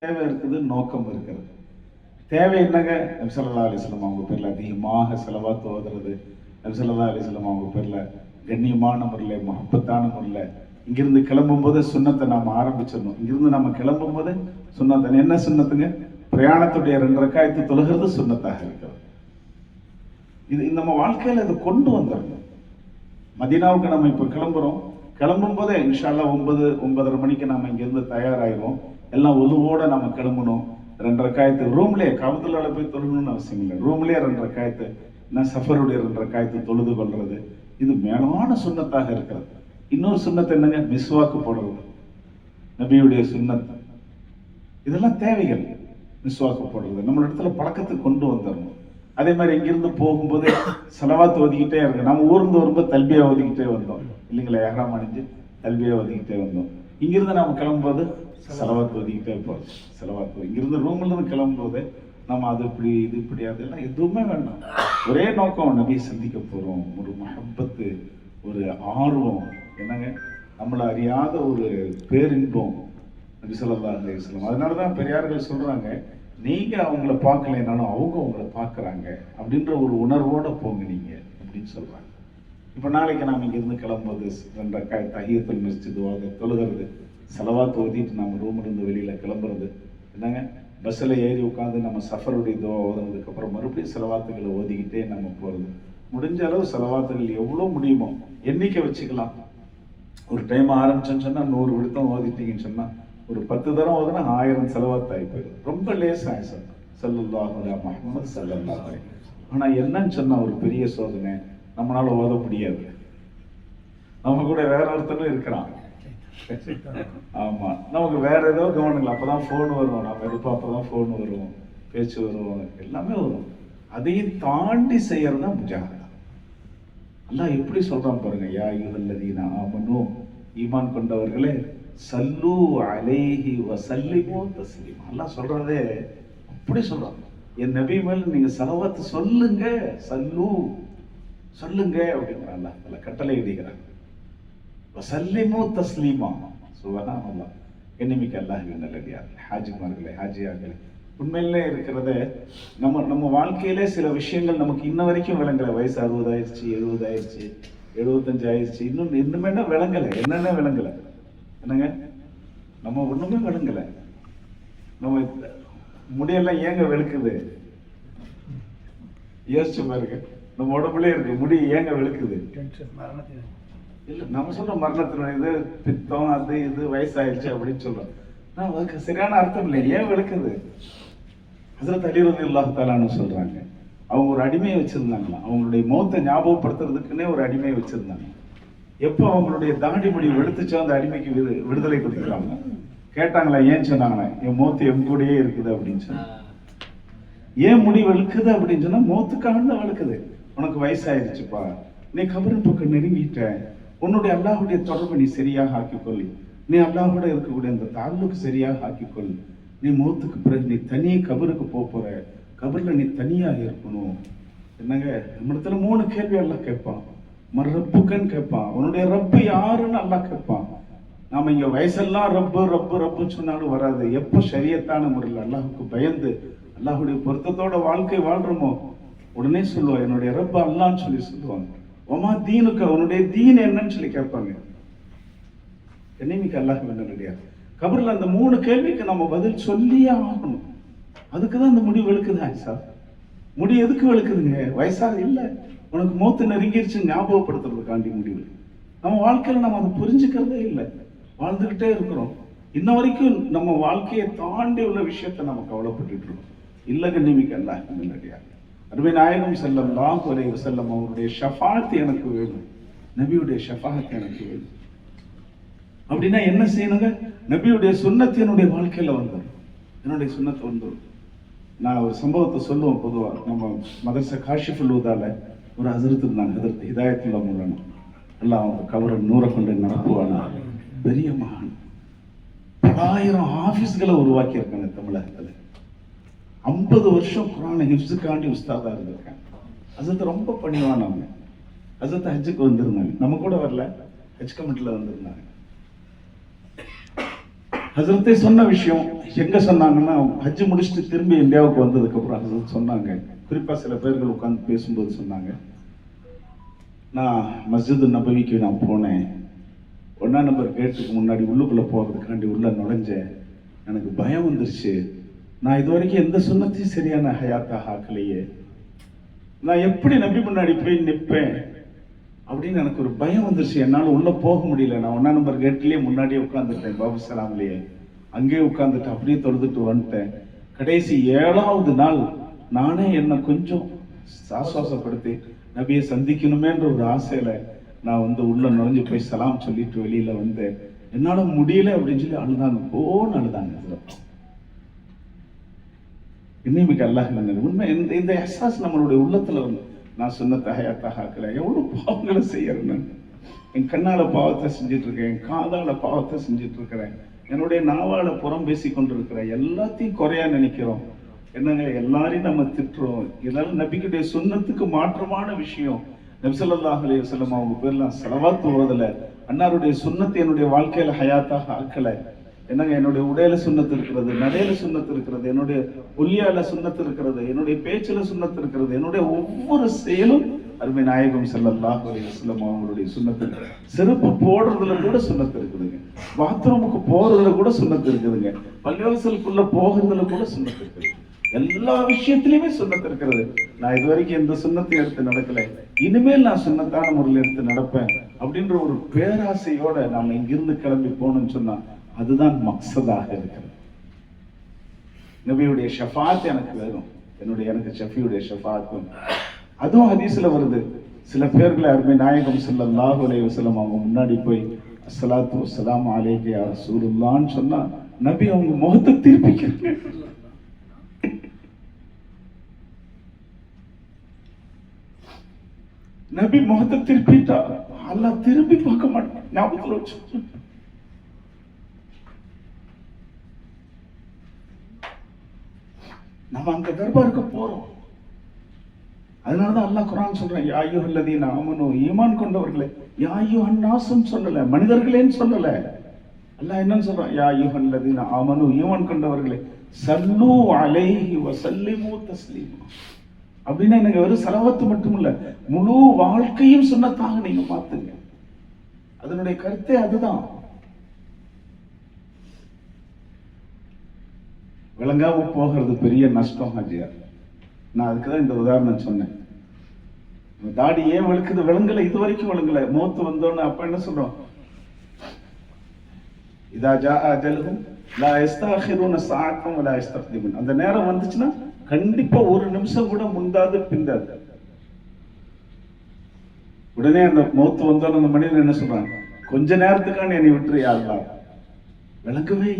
தேவை இருக்குது, நோக்கம் இருக்கிறது. தேவை என்னங்க? நபி ஸல்லல்லாஹு அலைஹி வஸல்லம் அவங்க பேர்ல அதிகமாக செலவாத்து ஓதுறது, நபி ஸல்லல்லாஹு அலைஹி வஸல்லம் அவங்க பேர்ல கண்ணியமான முறையில் மஹப்பத்தான முறையில் இங்கிருந்து கிளம்பும் போது சுண்ணத்தை நாம் ஆரம்பிச்சிடணும். இங்கிருந்து நம்ம கிளம்பும் போது சுண்ணத்தை என்ன சுண்ணத்துங்க? பிரயாணத்துடைய 2 ரக்காயத்து தொழுகிறது சுண்ணத்தாக இருக்கிறது. இது நம்ம வாழ்க்கையில் இதை கொண்டு வந்துடணும். மதீனாவுக்கு நம்ம இப்போ கிளம்பும் போதே இன்ஷா அல்லாஹ் 9:30 மணிக்கு நம்ம இங்கிருந்து தயாராகிடுவோம். எல்லாம் ஒழுவோட நம்ம கிளம்பணும். 2 ரக்காயத்து ரூம்லேயே காபத்துல்லாஹ்ல போய் தொழுகணும்னு அவசியம் இல்லை. ரூம்லேயே 2 ரக்காயத்து சஃபருடைய 2 ரக்காயத்து தொழுது கொள்றது இது மேலான சுண்ணத்தாக இருக்கிறது. இன்னொரு சுண்ணத்து என்னங்க? மிஸ்வாக்கு போடுறது, நபியுடைய சுண்ணத். இதெல்லாம் தேவைகள். மிஸ்வாக்கு போடுறது நம்ம இடத்துல பழக்கத்துக்கு கொண்டு வந்துடணும். அதே மாதிரி இங்கிருந்து போகும்போது செலவாத்து ஒதுக்கிட்டே இருக்கு. நம்ம ஊர்ந்து வரும்போது தல்பியா ஒதுக்கிட்டே வந்தோம் இல்லைங்களா? ஏகாம் அணிஞ்சு தல்பியா ஒதுக்கிட்டே வந்தோம். இங்கிருந்து நம்ம கிளம்பும்போது செலவாத்து ஒதுக்கிட்டே போகிறோம். செலவாத்து இங்கிருந்து ரூம்ல இருந்து கிளம்பும்போது நம்ம அது இப்படி இது இப்படி அதெல்லாம் எதுவுமே வேண்டாம். ஒரே நோக்கம், நபியை சந்திக்க போகிறோம். ஒரு மஹப்பத்து, ஒரு ஆர்வம், என்னங்க நம்மளை அறியாத ஒரு பேரின்பம் நபி ஸல்லல்லாஹு அலைஹி வஸல்லம். அதனால தான் பெரியார்கள் சொல்றாங்க, நீங்க அவங்கள பார்க்கலைனாலும் அவங்க உங்களை பார்க்குறாங்க அப்படின்ற ஒரு உணர்வோட போங்க நீங்க அப்படின்னு சொல்றாங்க. இப்போ நாளைக்கு நாம் இங்கிருந்து கிளம்பும்போது 2 ரக்காயத் தஹியத்துல் மஸ்ஜித் தொழுகிறது, செலவாத்து ஓதிட்டு நம்ம ரூம்ல இருந்து வெளியில கிளம்புறது, என்னங்க பஸ்ஸில் ஏறி உட்காந்து நம்ம சஃபருடைய துவா ஓதுனதுக்கப்புறம் மறுபடியும் செலவாத்துகளை ஓதிக்கிட்டே நம்ம போகிறது. முடிஞ்ச அளவு செலவாத்துகள் எவ்வளோ முடியுமோ எண்ணிக்கை வச்சுக்கலாம். ஒரு டைம் ஆரம்பிச்சோன்னு சொன்னால் 100 விடுத்தம் ஓதிட்டீங்கன்னு சொன்னால் ஒரு 10 தரம் ஓதுனா 1000 செலவாத்து ஆகி போயிடும். ரொம்ப லேசாக ஸல்லல்லாஹு அலைஹி முஹம்மது ஸல்லல்லாஹு அலைஹி. ஆனால் என்னன்னு சொன்னால் ஒரு பெரிய சோதனை, நம்மளால ஓத முடியாது. நம்ம கூட வேற ஒருத்தனும் இருக்கிறான். ஆமா, நமக்கு வேற ஏதோ கவனங்கள். அப்பதான் போன் வரும், நம்ம எடுப்போம், அப்பதான் போன் வரும், பேச்சு வரும், எல்லாமே வரும். அதையும் தாண்டி செய்யறதா முஜாஹதா. அல்லாஹ் எப்படி சொல்றான் பாருங்க, யா அய்யுஹல்லதீன ஆமனூ, ஈமான் கொண்டவர்களே, சல்லு அலைஹி வஸல்லிமு தஸ்லீமா. அல்லாஹ் சொல்றதே அப்படி சொல்றான். என் நபி மேல நீங்க ஸலவாத் சொல்லுங்க, சொல்லுங்க அப்படிங்கிற அல்லாஹ் கட்டளை இடுகிறான். வஸல்லிமு தஸ்லீமா. சுப்ஹானல்லாஹ். கண்ணியமிக்க அல்லாஹ்வின் நல்லடியார்களே, ஹாஜிமார்களே, ஹாஜியார்களே, உண்மையிலே இருக்கிறத நம்ம வாழ்க்கையிலே சில விஷயங்கள் நமக்கு இன்ன வரைக்கும் விளங்கலை. வயசு 60 ஆயிடுச்சு, 70 ஆயிடுச்சு, 75 ஆயிடுச்சு, இன்னுமே என்ன விளங்கலை, என்னென்ன விளங்கலை, என்னங்க நம்ம ஒண்ணுமே விளங்கலை. நம்ம முடியெல்லாம் ஏங்க வெளுக்குது? யோசிச்சு பாருங்க, நம்ம உடம்புலே இருக்கு முடி ஏங்க வெளுக்குது? இல்லை, நம்ம சொல்றோம் மரணத்தினுடைய இது பித்தம், அது இது வயசாயிடுச்சு அப்படின்னு சொல்றோம். அதுக்கு சரியான அர்த்தம் இல்லை. ஏன் வெளுக்குது? ஹஸரத் அலி ரலியல்லாஹு தஆலா சொல்றாங்க, அவங்க ஒரு அடிமையை வச்சிருந்தாங்களாம். அவங்களுடைய மௌத்தை ஞாபகப்படுத்துறதுக்குன்னே ஒரு அடிமையை வச்சிருந்தாங்க. எப்போ அவங்களுடைய தாடி முடி வெளுத்துச்சோ அந்த அடிமைக்கு விடுதலை கொடுத்துக்கிறாங்க. கேட்டாங்களா, ஏன் சொன்னாங்களா, என் மௌத்து என் கூடயே இருக்குது அப்படின்னு சொன்னாங்க. ஏன் முடி வெளுக்குது அப்படின்னு சொன்னா, மௌத்துக்காக தான் வெளுக்குது. உனக்கு வயசாயிருச்சுப்பா, நீ கபரின் பக்கம் நெருங்கிட்ட, உன்னுடைய அல்லாஹுடைய தொடர்பை நீ சரியாக ஆக்கிக்கொள், நீ அல்லாஹோட இருக்கக்கூடிய அந்த தாழ்வுக்கு சரியாக ஆக்கிக்கொள். நீ மௌத்துக்கு பிறகு நீ தனியே கபருக்கு போற, கபர்ல நீ தனியாக இருக்கணும். என்னங்க நம்மிடத்துல 3 கேள்வி அல்லாஹ் கேட்பான். ரப்புக்கன்னு கேட்பான், உன்னுடைய ரப்பு யாருன்னு அல்லாஹ் கேட்பான். நாம இங்க வயசெல்லாம் ரப்புன்னு சொன்னாலும் வராது. எப்போ ஷரியத்தான முறையில் அல்லாஹுக்கு பயந்து அல்லாஹுடைய பொருத்தத்தோட வாழ்க்கை வாழ்றோமோ உடனே சொல்லுவோம், என்னுடைய ரப்பு அல்லான்னு சொல்லுவாங்க. ஒமா தீனுக்கு, அவனுடைய தீன் என்னன்னு சொல்லி கேட்பாங்க. கண்ணியமிக்க அல்லாஹ்வின் நல்லடியார்களே, கபர்ல அந்த 3 கேள்விக்கு நம்ம பதில் சொல்லியே ஆகணும். அதுக்குதான் அந்த முடி வெளுக்குது. ஆயிஷா, முடி எதுக்கு வெளுக்குதுங்க? வயசாக இல்லை, உனக்கு மௌத்து நெருங்கிருச்சு ஞாபகப்படுத்துறதுக்காண்டி முடிவு. நம்ம வாழ்க்கையில நம்ம அதை புரிஞ்சுக்கிறதே இல்லை, வாழ்ந்துகிட்டே இருக்கிறோம். இன்ன வரைக்கும் நம்ம வாழ்க்கையை தாண்டி உள்ள விஷயத்த நம்ம கவலைப்பட்டு இருக்கோம். இல்லை கண்ணியமிக்க அல்லாஹ்வின் நல்லடியார்களே, அருமை நாயகம் ஸல்லல்லாஹு அலைஹி வஸல்லம் அவருடைய ஷஃபாஅத் எனக்கு வேணும், நபியுடைய ஷஃபாஅத் எனக்கு வேணும். அப்படின்னா என்ன செய்யணுங்க? நபியுடைய சுன்னத் என்னுடைய வாழ்க்கையில வந்துடும், என்னுடைய சுன்னத் வந்துடும். நான் ஒரு சம்பவத்தை சொல்லுவோம். பொதுவாக நம்ம மதரசா காஷிஃபுல் ஹுதால ஒரு ஹஸரத் இருந்தாங்க, ஹஸரத் ஹிதாயத்துல்லாஹ் மௌலானா. எல்லாம் அவங்க கவரை 100 கொண்டு நிரப்புவானா. பெரிய மகான், 1000 ஆபீஸ்களை உருவாக்கி இருக்காங்க தமிழகத்துல. 50 வருஷம் குர்ஆனை ஹிஃப்ஸுக்காண்டி உஸ்தாதா இருந்திருக்காங்க. ஹஸரத் ரொம்ப பணிவானவங்க. ஹஸரத் ஹஜ்ஜுக்கு வந்திருந்தாங்க, நம்ம கூட வரல, ஹஜ் கமிட்டில வந்திருந்தாங்க. ஹசரத்தை சொன்ன விஷயம் எங்க சொன்னாங்கன்னா, ஹஜ்ஜு முடிச்சுட்டு திரும்பி இந்தியாவுக்கு வந்ததுக்கு அப்புறம் ஹசரத் சொன்னாங்க, குறிப்பா சில பேர்கள் உட்கார்ந்து பேசும்போது சொன்னாங்க, நான் மஸ்ஜித் நபவிக்கு நான் போனேன், 1ஆம் நம்பர் கேட்டுக்கு முன்னாடி உள்ளுக்குள்ள போறதுக்காண்டி உள்ள நுழைஞ்சேன், எனக்கு பயம் வந்துருச்சு, நான் இது வரைக்கும் எந்த சுன்னத்தையும் சரியான ஹயாத்தாக ஆக்கலையே, நான் எப்படி நபி முன்னாடி போய் நிற்பேன் அப்படின்னு எனக்கு ஒரு பயம் வந்துருச்சு, என்னால் உள்ள போக முடியல, நான் 1ஆம் நம்பர் கேட்லயே முன்னாடியே உட்கார்ந்துட்டேன், பாபு சலாம்லயே அங்கேயே உட்கார்ந்துட்டு அப்படியே தொழுதுட்டு வந்துட்டேன். கடைசி 7வது நாள் நானே என்னை கொஞ்சம் ஆசுவாசப்படுத்தி நபியை சந்திக்கணுமேன்ற ஒரு ஆசையில நான் உள்ள நுழைஞ்சு போய் சலாம் சொல்லிட்டு வெளியில வந்தேன். என்னால முடியல அப்படின்னு சொல்லி அழுதாங்க, போன்னு அழுதாங்க. இன்னைக்கு அல்லாஹ் உண்மை இந்த எஹ்சாஸ் நம்மளுடைய உள்ளத்துல வந்து, நான் சுன்னத்தை ஹயாத்தாக ஆக்கல, எவ்வளவு பாவங்களை செய்யறேன்னு, என் கண்ணால பாவத்தை செஞ்சுட்டு இருக்கேன், என் காதால பாவத்தை செஞ்சுட்டு இருக்கிறேன், என்னுடைய நாவால புறம் பேசி கொண்டிருக்கிறேன், எல்லாத்தையும் குறையா நினைக்கிறோம். என்னங்க எல்லாரையும் நம்ம திட்டுறோம், இதெல்லாம் நபிக்குடைய சுன்னத்துக்கு மாற்றமான விஷயம். நபி ஸல்லல்லாஹு அலைஹி வஸல்லம் அவங்க பேர்லாம் ஸலவாத் ஓதல, அன்னாருடைய சுன்னத்தை என்னுடைய வாழ்க்கையில ஹயாத்தாக ஆக்கல. என்னங்க என்னுடைய உடையில சுன்னத்து இருக்கிறது, நடையில சுன்னத்து இருக்கிறது, என்னுடைய ஒல்லியால சுன்னத்து இருக்கிறது, என்னுடைய பேச்சுல சுன்னத்து இருக்கிறது, என்னுடைய ஒவ்வொரு செயலும் அருமை நாயகம் ஸல்லல்லாஹு அலைஹி வஸல்லம் அவங்களுடைய சுன்னத்து. செருப்பு போடுறதுல கூட சுன்னத்து இருக்குதுங்க, பாத்ரூமுக்கு போறதுல கூட சுன்னத்து இருக்குதுங்க, பள்ளிவாசலுக்குள்ள போகிறதுல கூட சுன்னத்து இருக்குது, எல்லா விஷயத்திலுமே சுன்னத்து இருக்கிறது. நான் இது வரைக்கும் எந்த சுன்னத்தையும் எடுத்து நடக்கல, இனிமேல் நான் சுன்னத்தான முறையில் எடுத்து நடப்பேன் அப்படின்ற ஒரு பேராசையோட நாம இங்கிருந்து கிளம்பி போகணும்னு சொன்னா அதுதான் மக்சதாக இருக்கிறது. நபியுடைய ஷஃபாத் எனக்கு வேணும், எனக்கு ஷஃபியுடைய ஷஃபாத்தும் அதுவும் ஹதீஸ்ல வருது. சில பேர்களை அருமை நாயகம் ஸல்லல்லாஹு அலைஹி வஸல்லம் அவங்க முன்னாடி போய் அஸ்ஸலாத்து வஸ்ஸலாமு அலைக யா ரசூலுல்லாஹ்னு சொன்னா நபி அவங்க முகத்தை திருப்பிக்கிறாங்க. நபி முகத்தை திருப்பிட்டா அல்லாஹ் திரும்பி பார்க்க மாட்டான். ஞாபகத்துல வச்சு நம்ம அங்க தர்பாருக்கு போறோம். அதனாலதான் அல்லாஹ் குர்ஆன் சொல்றான், யா அய்யுஹல்லதீன ஆமனூ, ஈமான் கொண்டவர்களே, யா அய்யுஹன் நாஸுன்னு சொல்லல, மனிதர்களேன்னு சொல்லல. அல்லாஹ் என்னன்னு சொல்றான், யா அய்யுஹல்லதீன ஆமனூ, ஈமான் கொண்டவர்களே, ஸல்லூ அலைஹி வஸல்லிமு தஸ்லீமா. அப்படின்னா எனக்கு வெறும் ஸலவாத்து மட்டும் இல்ல, முழு வாழ்க்கையும் சுன்னத்தாக நீங்க மாத்துங்க. அதனுடைய கருத்தே அதுதான். விளங்காம போகிறது பெரிய நஷ்டம் ஹாஜியார். நான் அதுக்குதான் இந்த உதாரணம் சொன்னேன். தாடி ஏன் விளக்குது, விளங்கல, இது வரைக்கும் விளங்கல, மூத்து வந்தோன்னு அப்ப என்ன சொல்றோம், இதா ஜா அஜலுஹும் லா யஸ்தஅখিরুன ஸாஅத்தன் வலா யஸ்தக்திமுன். அந்த நேரம் வந்துச்சுன்னா கண்டிப்பா ஒரு நிமிஷம் கூட முந்தாது பிந்தாது. உடனே அந்த மௌத்து வந்தோன்னு அந்த மனிதன் என்ன சொல்றான், கொஞ்ச நேரத்துக்கான என்னை விட்டுரு யா அல்லாஹ். விளங்கவே